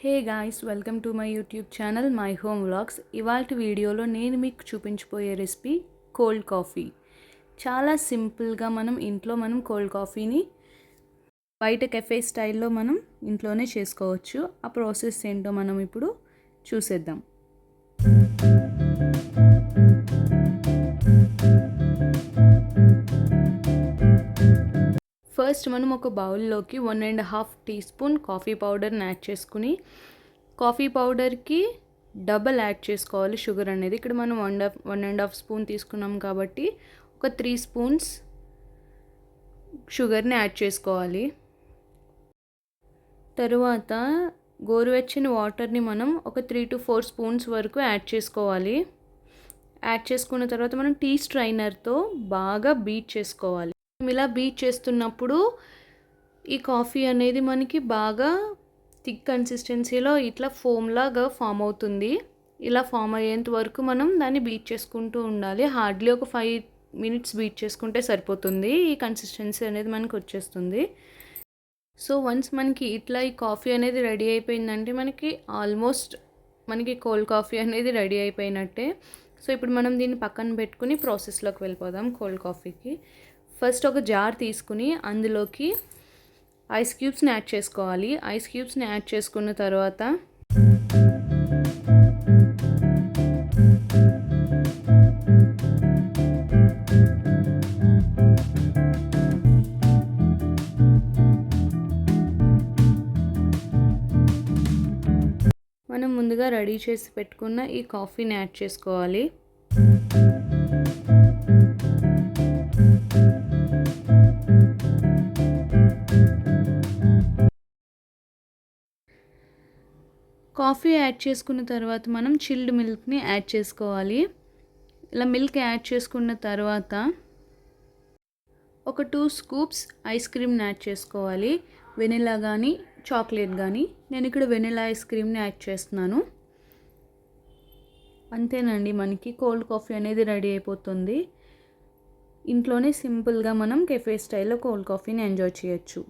Hey guys, welcome to my YouTube channel my home vlogs. ఇవాల్టి వీడియోలో నేను మీకు చూపించబోయే రెసిపీ కోల్డ్ కాఫీ. చాలా సింపుల్గా ఇంట్లో కోల్డ్ కాఫీని బయట కెఫే స్టైల్లో ఇంట్లోనే చేసుకోవచ్చు. ఆ ప్రాసెస్ ఏంటో ఇప్పుడు చూసేద్దాం. ఫస్ట్ ఒక బౌల్లోకి 1.5 టీ స్పూన్ కాఫీ పౌడర్ని యాడ్ చేసుకుని, కాఫీ పౌడర్కి డబల్ యాడ్ చేసుకోవాలి షుగర్ అనేది. ఇక్కడ మనం 1.5 స్పూన్ తీసుకున్నాం కాబట్టి ఒక 3 స్పూన్స్ షుగర్ని యాడ్ చేసుకోవాలి. తరువాత గోరువెచ్చని వాటర్ని ఒక 3 to 4 స్పూన్స్ వరకు యాడ్ చేసుకోవాలి. యాడ్ చేసుకున్న తర్వాత టీ స్ట్రైనర్తో బాగా బీట్ చేసుకోవాలి. ఇలా బీట్ చేస్తున్నప్పుడు ఈ కాఫీ అనేది మనకి బాగా థిక్ కన్సిస్టెన్సీలో ఇట్లా ఫోమ్ లాగా ఫామ్ అవుతుంది. ఇలా ఫామ్ అయ్యేంత వరకు దాన్ని బీట్ చేసుకుంటూ ఉండాలి. హార్డ్లీ ఒక 5 minutes బీట్ చేసుకుంటే సరిపోతుంది. ఈ కన్సిస్టెన్సీ అనేది మనకు వచ్చేస్తుంది. సో వన్స్ మనకి ఇట్లా ఈ కాఫీ అనేది రెడీ అయిపోయిందంటే ఆల్మోస్ట్ కోల్డ్ కాఫీ అనేది రెడీ అయిపోయినట్టే. సో ఇప్పుడు దీన్ని పక్కన పెట్టుకుని ప్రాసెస్లోకి వెళ్ళిపోదాం. కోల్డ్ కాఫీకి ఫస్ట్ ఒక జార్ తీసుకుని అందులోకి ఐస్ క్యూబ్స్ని యాడ్ చేసుకోవాలి. ఐస్ క్యూబ్స్ని యాడ్ చేసుకున్న తర్వాత మనం ముందుగా రెడీ చేసి పెట్టుకున్న ఈ కాఫీని యాడ్ చేసుకోవాలి. కాఫీ యాడ్ చేసుకున్న తర్వాత చిల్డ్ మిల్క్ని యాడ్ చేసుకోవాలి. ఇలా మిల్క్ యాడ్ చేసుకున్న తర్వాత ఒక 2 స్కూప్స్ ఐస్ క్రీమ్ని యాడ్ చేసుకోవాలి. వెనిలా కానీ చాక్లెట్ కానీ. నేను ఇక్కడ వెనిలా ఐస్ క్రీమ్ని యాడ్ చేస్తున్నాను. అంతేనండి, కోల్డ్ కాఫీ అనేది రెడీ అయిపోతుంది. ఇంట్లోనే సింపుల్గా కెఫే స్టైల్లో కోల్డ్ కాఫీని ఎంజాయ్ చేయొచ్చు.